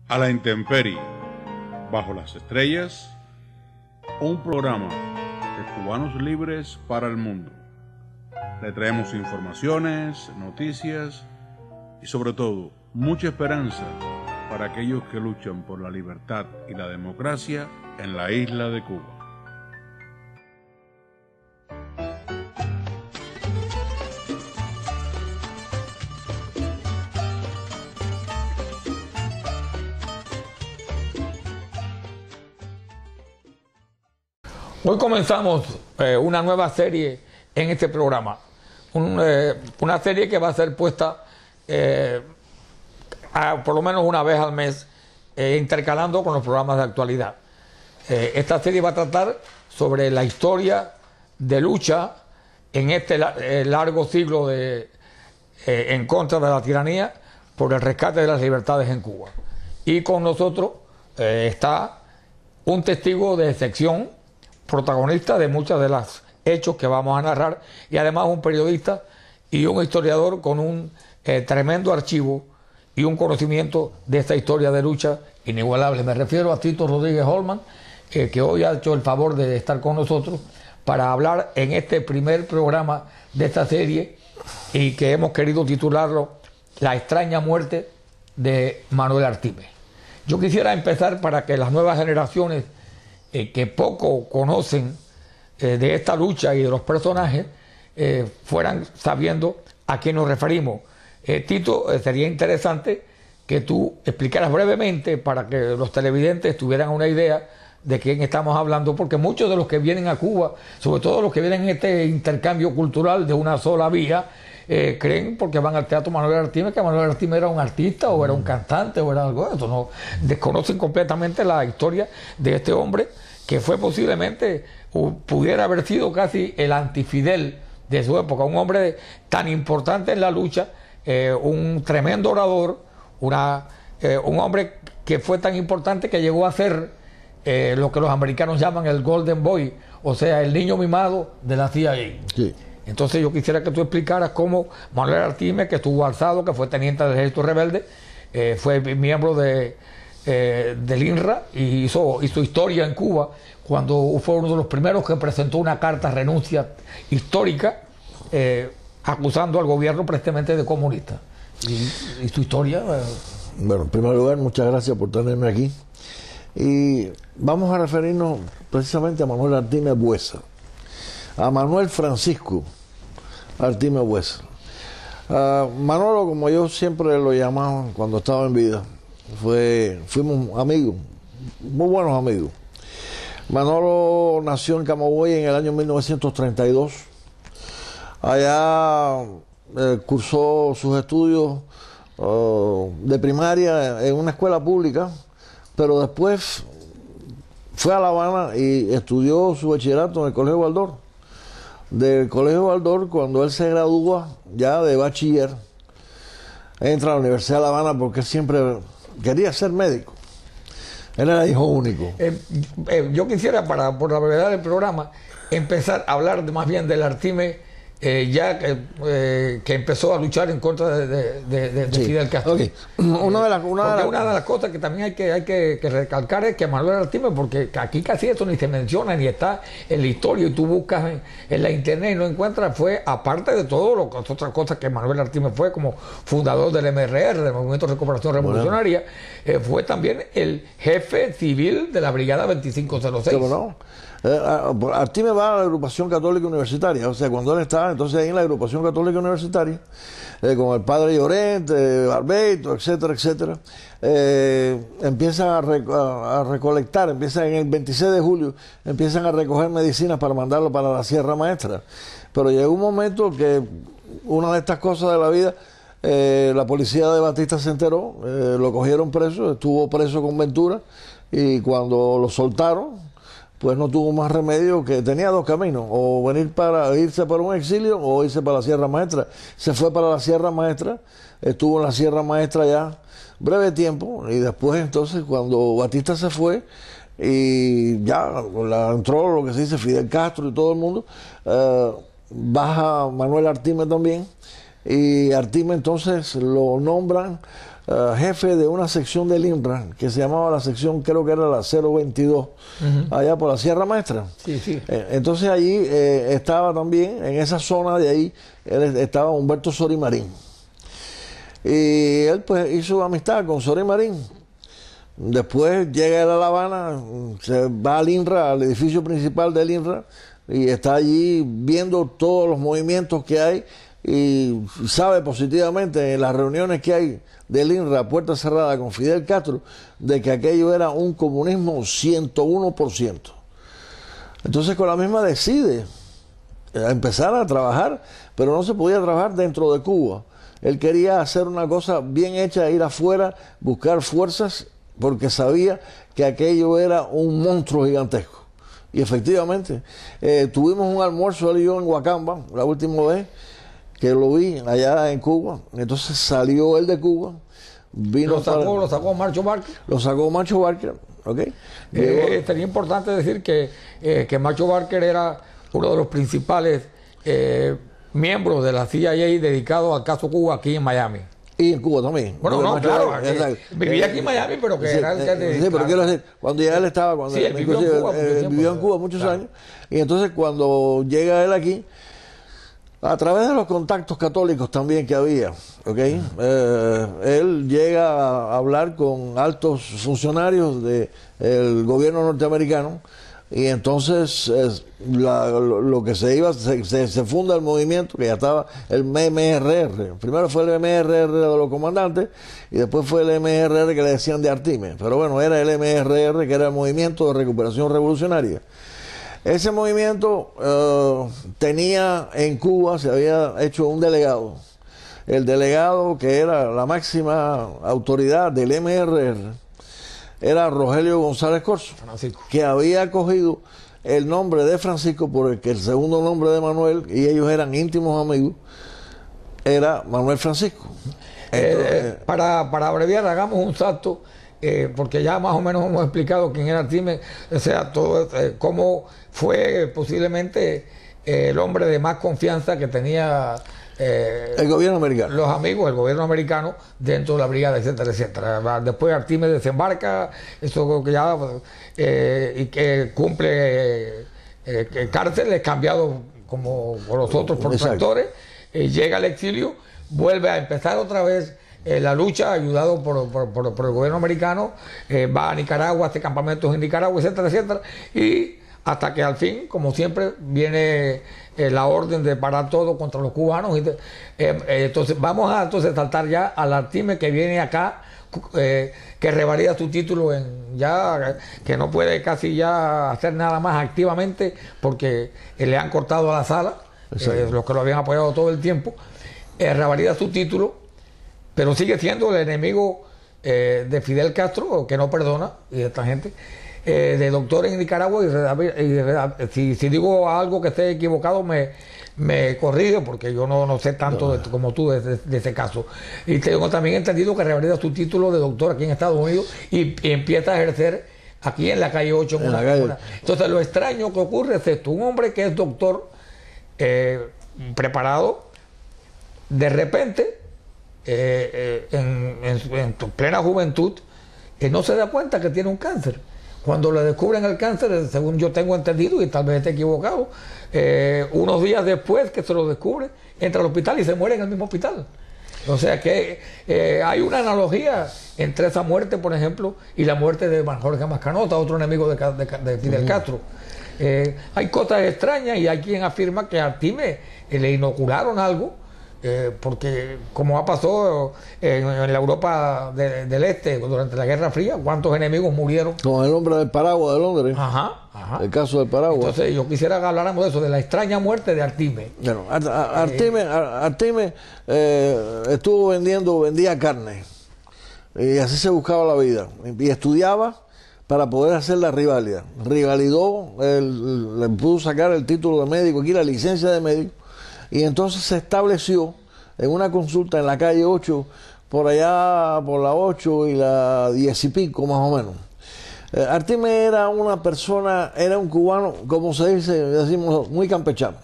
A la intemperie, bajo las estrellas, un programa de cubanos libres para el mundo. Le traemos informaciones, noticias y sobre todo mucha esperanza para aquellos que luchan por la libertad y la democracia en la isla de Cuba. Hoy comenzamos una nueva serie en este programa, una serie que va a ser puesta por lo menos una vez al mes, intercalando con los programas de actualidad. Esta serie va a tratar sobre la historia de lucha en este largo siglo en contra de la tiranía por el rescate de las libertades en Cuba. Y con nosotros está un testigo de excepción, protagonista de muchos de los hechos que vamos a narrar, y además un periodista y un historiador con un tremendo archivo y un conocimiento de esta historia de lucha inigualable. Me refiero a Tito Rodríguez Holman, que hoy ha hecho el favor de estar con nosotros para hablar en este primer programa de esta serie, y que hemos querido titularlo La extraña muerte de Manuel Artimes. Yo quisiera empezar para que las nuevas generaciones que poco conocen de esta lucha y de los personajes fueran sabiendo a quién nos referimos. Tito, sería interesante que tú explicaras brevemente para que los televidentes tuvieran una idea de quién estamos hablando, porque muchos de los que vienen a Cuba, sobre todo los que vienen en este intercambio cultural de una sola vía, creen, porque van al Teatro Manuel Artimes, que Manuel Artimes era un artista o era un cantante o era algo de eso. No, desconocen completamente la historia de este hombre, que fue posiblemente, pudiera haber sido casi el antifidel de su época, un hombre tan importante en la lucha, un tremendo orador, un hombre que fue tan importante que llegó a ser lo que los americanos llaman el Golden Boy, o sea, el niño mimado de la CIA. Sí. Entonces yo quisiera que tú explicaras cómo Manuel Artimes, que estuvo alzado, que fue teniente del Ejército Rebelde, fue miembro del INRA y hizo historia en Cuba, cuando fue uno de los primeros que presentó una carta de renuncia histórica, acusando al gobierno precisamente de comunista. ¿Y su historia? Bueno, en primer lugar, muchas gracias por tenerme aquí. Y vamos a referirnos precisamente a Manuel Artimes Buesa, a Manuel Francisco Artimes Buesa. Manolo, como yo siempre lo llamaba cuando estaba en vida, fuimos amigos, muy buenos amigos. Manolo nació en Camagüey en el año 1932. Allá cursó sus estudios de primaria en una escuela pública, pero después fue a La Habana y estudió su bachillerato en el Colegio Baldor. Del Colegio Baldor, cuando él se gradúa ya de bachiller, entra a la Universidad de La Habana porque él siempre quería ser médico. Él era hijo único. Yo quisiera, por la brevedad del programa, empezar a hablar más bien del Artimes ya que empezó a luchar en contra de sí. Fidel Castro. Okay. Una de las cosas que también hay que recalcar es que Manuel Artimes, porque aquí casi esto ni se menciona ni está en la historia, y tú buscas en la internet y no encuentras, fue, aparte de todo las otras cosas que Manuel Artimes fue, como fundador del MRR, del Movimiento de Recuperación Revolucionaria, fue también el jefe civil de la Brigada 2506. ¿Cómo no? Artimes va a la Agrupación Católica Universitaria, o sea, cuando él está, entonces ahí en la Agrupación Católica Universitaria, con el padre Llorente, Barbeito, etcétera, etcétera, empiezan a recolectar, empiezan en el 26 de julio, empiezan a recoger medicinas para mandarlo para la Sierra Maestra. Pero llegó un momento que una de estas cosas de la vida, la policía de Batista se enteró, lo cogieron preso, estuvo preso con Ventura, y cuando lo soltaron, pues no tuvo más remedio, que tenía dos caminos, o irse para un exilio o irse para la Sierra Maestra. Se fue para la Sierra Maestra, estuvo en la Sierra Maestra ya breve tiempo, y después entonces cuando Batista se fue y ya entró lo que se dice Fidel Castro y todo el mundo, baja Manuel Artimes también, y Artimes entonces lo nombran jefe de una sección del INRA que se llamaba la sección, creo que era la 022, allá por la Sierra Maestra. Sí, sí. Entonces allí estaba también, en esa zona de ahí, estaba Humberto Sorí Marín. Y él pues hizo amistad con Sorí Marín. Después llega él a La Habana, se va al INRA, al edificio principal del INRA, y está allí viendo todos los movimientos que hay y sabe positivamente en las reuniones que hay del INRA a puerta cerrada con Fidel Castro de que aquello era un comunismo 101%. Entonces con la misma decide empezar a trabajar, pero no se podía trabajar dentro de Cuba. Él quería hacer una cosa bien hecha, ir afuera, buscar fuerzas, porque sabía que aquello era un monstruo gigantesco. Y efectivamente, tuvimos un almuerzo él y yo en Huacamba, la última vez que lo vi allá en Cuba. Entonces salió él de Cuba, vino lo sacó Marcho Barker. Lo sacó Marcho Barker, ¿ok? Sería importante decir que Marcho Barker era uno de los principales miembros de la CIA dedicado al caso Cuba aquí en Miami. Y en Cuba también. Bueno, no, claro, vivía aquí en Miami, pero que sí, era el que sí, pero claro. quiero decir, cuando ya él estaba, cuando sí, él vivió en Cuba muchos años, y entonces cuando llega él aquí, a través de los contactos católicos también que había, ¿ok? Él llega a hablar con altos funcionarios del gobierno norteamericano. Y entonces lo que se funda el movimiento, que ya estaba el MRR. Primero fue el MRR de los comandantes y después fue el MRR que le decían de Artime. Pero bueno, era el MRR, que era el Movimiento de Recuperación Revolucionaria. Ese movimiento tenía en Cuba, se había hecho un delegado. El delegado, que era la máxima autoridad del MRR, era Rogelio González Corzo, Francisco, que había cogido el nombre de Francisco por el segundo nombre de Manuel, y ellos eran íntimos amigos, era Manuel Francisco. Para abreviar, hagamos un salto, porque ya más o menos hemos explicado quién era Artime, o sea, todo, cómo fue posiblemente el hombre de más confianza que tenía el gobierno americano, los amigos del gobierno americano dentro de la brigada, etcétera, etcétera. Después Artime desembarca, eso que ya y que cumple cárceles cambiado como por los otros protectores, llega al exilio, vuelve a empezar otra vez la lucha, ayudado por el gobierno americano, va a Nicaragua, hace campamentos en Nicaragua, etcétera, etcétera, y hasta que al fin, como siempre, viene la orden de parar todo contra los cubanos. Entonces vamos a saltar ya al Artime, que viene acá, que revalida su título que no puede casi ya hacer nada más activamente porque le han cortado a la sala, los que lo habían apoyado todo el tiempo. Revalida su título, pero sigue siendo el enemigo de Fidel Castro, que no perdona, y de esta gente. De doctor en Nicaragua, y si digo algo que esté equivocado me corrige, porque yo no sé tanto como tú de ese caso. Y tengo también entendido que revalida su título de doctor aquí en Estados Unidos y empieza a ejercer aquí en la calle 8 en una calle. Entonces lo extraño que ocurre es esto: un hombre que es doctor preparado, de repente en plena juventud no se da cuenta que tiene un cáncer. Cuando le descubren el cáncer, según yo tengo entendido, y tal vez esté equivocado, unos días después que se lo descubre, entra al hospital y se muere en el mismo hospital. O sea que hay una analogía entre esa muerte, por ejemplo, y la muerte de Jorge Mascanota, otro enemigo de Fidel Castro. Hay cosas extrañas, y hay quien afirma que a Artime le inocularon algo, porque como ha pasado en la Europa del Este durante la Guerra Fría, ¿cuántos enemigos murieron? Con el hombre del paraguas de Londres. Ajá. El caso del paraguas. Entonces yo quisiera que habláramos de eso, de la extraña muerte de Artime. Bueno, Artime vendía carne, y así se buscaba la vida, y estudiaba para poder hacer la rivalidad. Rivalidó, le pudo sacar el título de médico aquí, la licencia de médico. Y entonces se estableció en una consulta en la calle 8, por allá por la 8 y la 10 y pico más o menos. Artime era una persona, era un cubano, como se dice, decimos, muy campechano.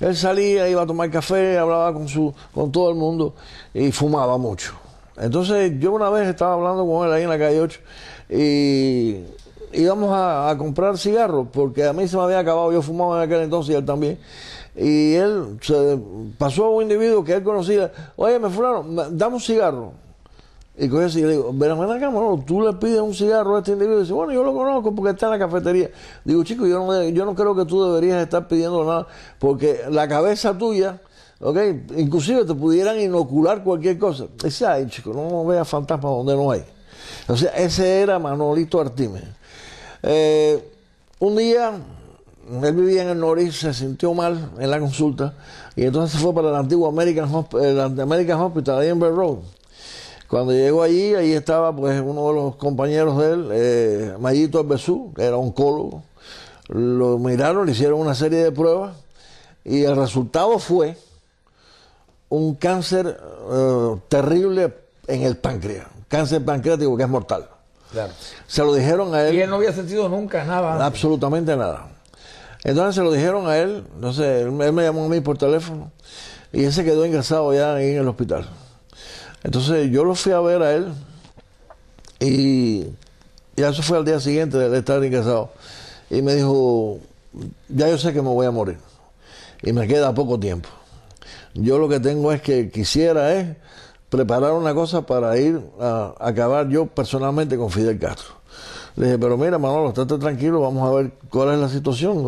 Él salía, iba a tomar café, hablaba con todo el mundo y fumaba mucho. Entonces yo una vez estaba hablando con él ahí en la calle 8 y íbamos a comprar cigarros, porque a mí se me había acabado, yo fumaba en aquel entonces y él también. Y él se pasó a un individuo que él conocía, oye, me fulano, dame un cigarro. Y coge así y le digo, ven acá, Manolo, tú le pides un cigarro a este individuo. Y dice, bueno, yo lo conozco porque está en la cafetería. Digo, chico, yo no creo que tú deberías estar pidiendo nada, porque la cabeza tuya, inclusive te pudieran inocular cualquier cosa. Dice, ay, chico, no veas fantasmas donde no hay. O sea, ese era Manolito Artime. Un día, él vivía en el Norris, se sintió mal en la consulta, y entonces se fue para el antiguo American Hospital, ahí en Bell Road. Cuando llegó allí, ahí estaba pues uno de los compañeros de él, Mayito Albezú, que era oncólogo. Lo miraron, le hicieron una serie de pruebas y el resultado fue un cáncer terrible en el páncreas, cáncer pancreático que es mortal. Claro. Se lo dijeron a él. Y él no había sentido nunca nada antes. Absolutamente nada. Entonces se lo dijeron a él, entonces él me llamó a mí por teléfono y él se quedó ingresado ya ahí en el hospital. Entonces yo lo fui a ver a él y eso fue al día siguiente de estar ingresado. Y me dijo, ya yo sé que me voy a morir y me queda poco tiempo. Yo lo que tengo es que quisiera es preparar una cosa para ir a acabar yo personalmente con Fidel Castro. Le dije, pero mira, Manolo, estate tranquilo, vamos a ver cuál es la situación.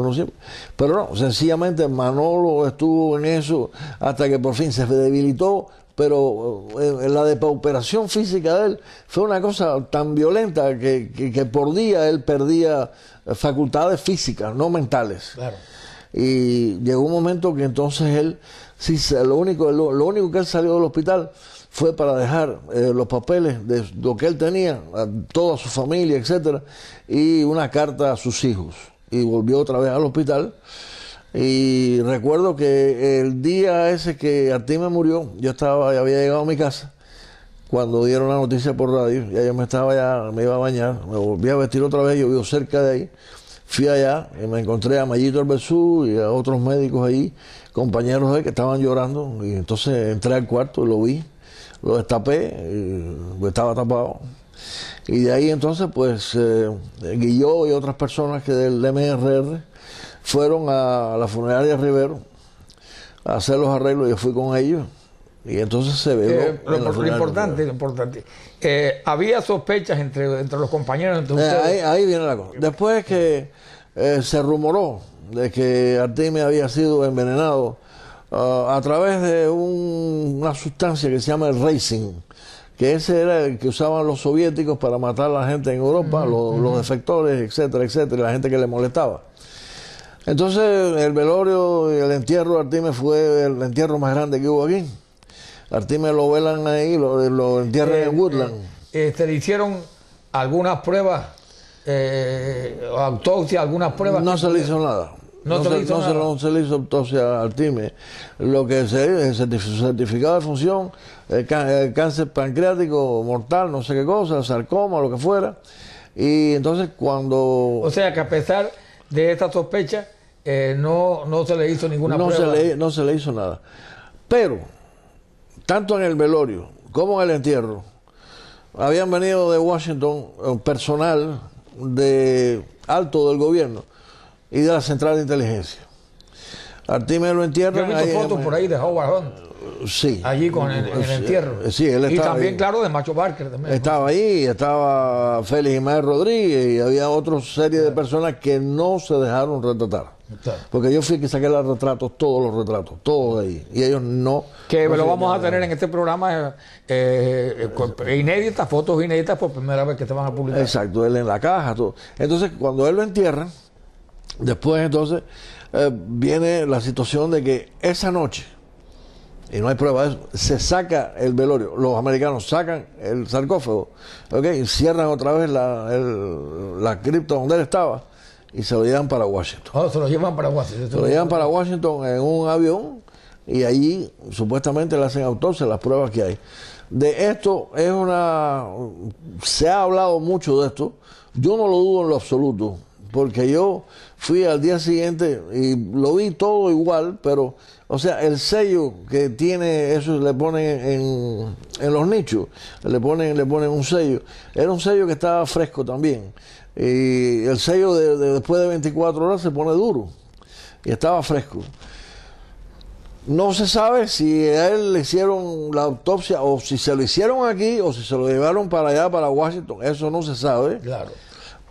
Pero no, sencillamente Manolo estuvo en eso hasta que por fin se debilitó, pero la depauperación física de él fue una cosa tan violenta que por día él perdía facultades físicas, no mentales. Claro. Y llegó un momento que entonces él, sí, lo único que él salió del hospital fue para dejar los papeles de lo que él tenía, a toda su familia, etcétera, y una carta a sus hijos. Y volvió otra vez al hospital. Y recuerdo que el día ese que Artime murió, yo había llegado a mi casa cuando dieron la noticia por radio. Ya yo me iba a bañar, me volví a vestir otra vez, yo vivo cerca de ahí. Fui allá y me encontré a Mayito Albezú y a otros médicos ahí, compañeros de él que estaban llorando. Y entonces entré al cuarto y lo vi, lo destapé, pues estaba tapado. Y de ahí entonces pues Guilló y otras personas que del MRR fueron a la funeraria Rivero a hacer los arreglos. Yo fui con ellos y entonces se ve lo importante. Había sospechas entre los compañeros, entre ustedes. Ahí viene la cosa. Después que se rumoró de que Artime había sido envenenado a través de una sustancia que se llama el racing, que ese era el que usaban los soviéticos para matar a la gente en Europa, los defectores, etcétera, etcétera, la gente que le molestaba. Entonces el velorio y el entierro de Artime fue el entierro más grande que hubo aquí. Artime lo velan ahí, lo entierran en Woodland. ¿Le hicieron algunas pruebas, autopsia, algunas pruebas? No se le hizo nada. No se le hizo autopsia a Artime. Lo que se es el certificado de función, el cáncer pancreático mortal, no sé qué cosa, sarcoma, lo que fuera. Y entonces cuando... O sea que a pesar de esta sospecha, no se le hizo ninguna prueba. No se le hizo nada. Pero, tanto en el velorio como en el entierro, habían venido de Washington personal de alto del gobierno y de la Central de Inteligencia. Artime lo entierran. Yo he visto fotos por ahí de Howard Hunt. Sí. Allí en el entierro. Sí, él estaba. Y también, ahí. Claro, de Macho Barker también. Estaba ahí, estaba Félix Jiménez Rodríguez y había otra serie de personas que no se dejaron retratar. Claro. Porque yo fui que saqué los retratos, todos los retratos, todos de ahí. Y ellos no. Que no lo vamos a tener en este programa inéditas, fotos inéditas por primera vez que te van a publicar. Exacto, él en la caja, todo. Entonces, cuando él lo entierran, después entonces viene la situación de que esa noche, y no hay prueba de eso, se saca el velorio, los americanos sacan el sarcófago, y cierran otra vez la cripta donde él estaba y se lo llevan para Washington. Se lo llevan para Washington. Se lo llevan para Washington en un avión y allí supuestamente le hacen autopsia, las pruebas que hay. De esto se ha hablado mucho de esto, yo no lo dudo en lo absoluto, porque yo fui al día siguiente y lo vi todo igual, pero, o sea, el sello que tiene, eso le ponen en los nichos, le ponen un sello. Era un sello que estaba fresco también. Y el sello después de 24 horas se pone duro. Y estaba fresco. No se sabe si a él le hicieron la autopsia o si se lo hicieron aquí o si se lo llevaron para allá, para Washington. Eso no se sabe. Claro.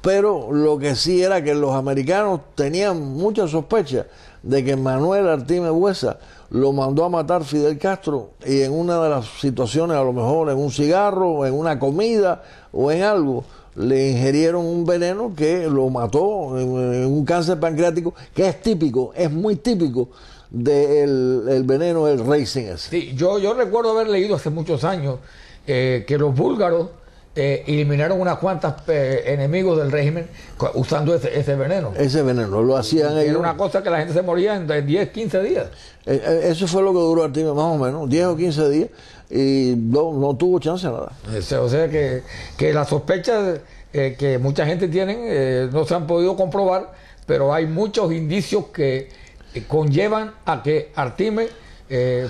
Pero lo que sí era que los americanos tenían mucha sospecha de que Manuel Artime Buesa lo mandó a matar Fidel Castro, y en una de las situaciones, a lo mejor en un cigarro, en una comida o en algo, le ingerieron un veneno que lo mató en un cáncer pancreático, que es típico, es muy típico del el veneno del ricin ese. Sí, yo recuerdo haber leído hace muchos años que los búlgaros eliminaron unas cuantas enemigos del régimen usando ese veneno. Ese veneno, lo hacían ellos. Era una cosa que la gente se moría en 10, 15 días. Eso fue lo que duró Artime, más o menos, 10 o 15 días, y no tuvo chance de nada. O sea que las sospechas que mucha gente tiene no se han podido comprobar, pero hay muchos indicios que conllevan a que Artime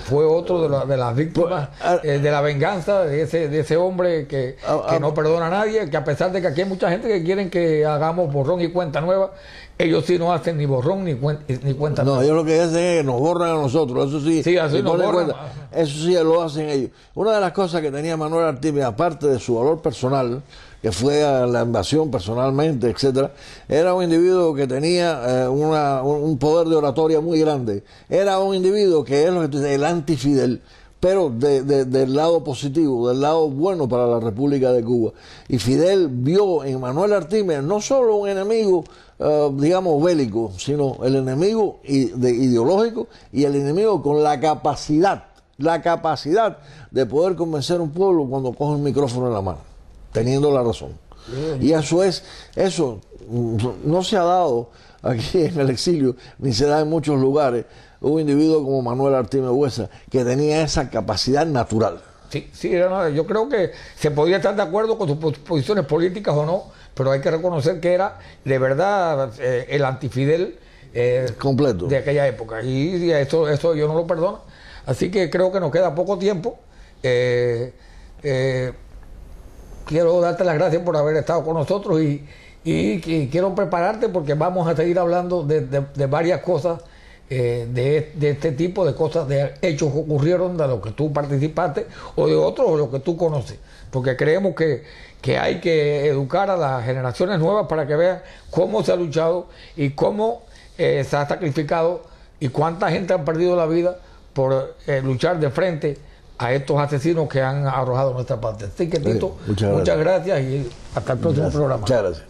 fue otro de las víctimas de la venganza de ese hombre que no perdona a nadie, que a pesar de que aquí hay mucha gente que quieren que hagamos borrón y cuenta nueva, ellos sí no hacen ni borrón ni cuenta nueva. No, ellos lo que hacen es que nos borran a nosotros, eso sí, sí, así nos borran. Eso sí lo hacen ellos. Una de las cosas que tenía Manuel Artime, aparte de su valor personal, que fue a la invasión personalmente, etcétera, era un individuo que tenía un poder de oratoria muy grande. Era un individuo que es lo que tú dices, el anti-Fidel, pero del lado positivo, del lado bueno para la República de Cuba. Y Fidel vio en Manuel Artime no solo un enemigo, digamos, bélico, sino el enemigo ideológico y el enemigo con la capacidad de poder convencer a un pueblo cuando coge un micrófono en la mano, teniendo la razón. Y eso no se ha dado aquí en el exilio, ni se da en muchos lugares. Un individuo como Manuel Artime Buesa, que tenía esa capacidad natural. Sí, yo creo que se podía estar de acuerdo con sus posiciones políticas o no, pero hay que reconocer que era de verdad el antifidel completo de aquella época. Y eso yo no lo perdono. Así que creo que nos queda poco tiempo. Quiero darte las gracias por haber estado con nosotros y quiero prepararte porque vamos a seguir hablando de varias cosas, de este tipo de cosas, de hechos que ocurrieron, de los que tú participaste o de otros o los que tú conoces, porque creemos que hay que educar a las generaciones nuevas para que vean cómo se ha luchado y cómo se ha sacrificado y cuánta gente ha perdido la vida por luchar de frente a estos asesinos que han arrojado nuestra patria. Así que, Tito, muchas gracias y hasta el próximo programa. Muchas gracias.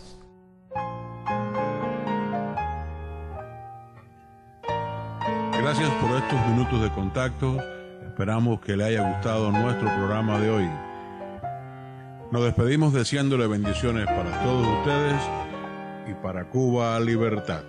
Gracias por estos minutos de contacto. Esperamos que le haya gustado nuestro programa de hoy. Nos despedimos deseándole bendiciones para todos ustedes y para Cuba Libertad.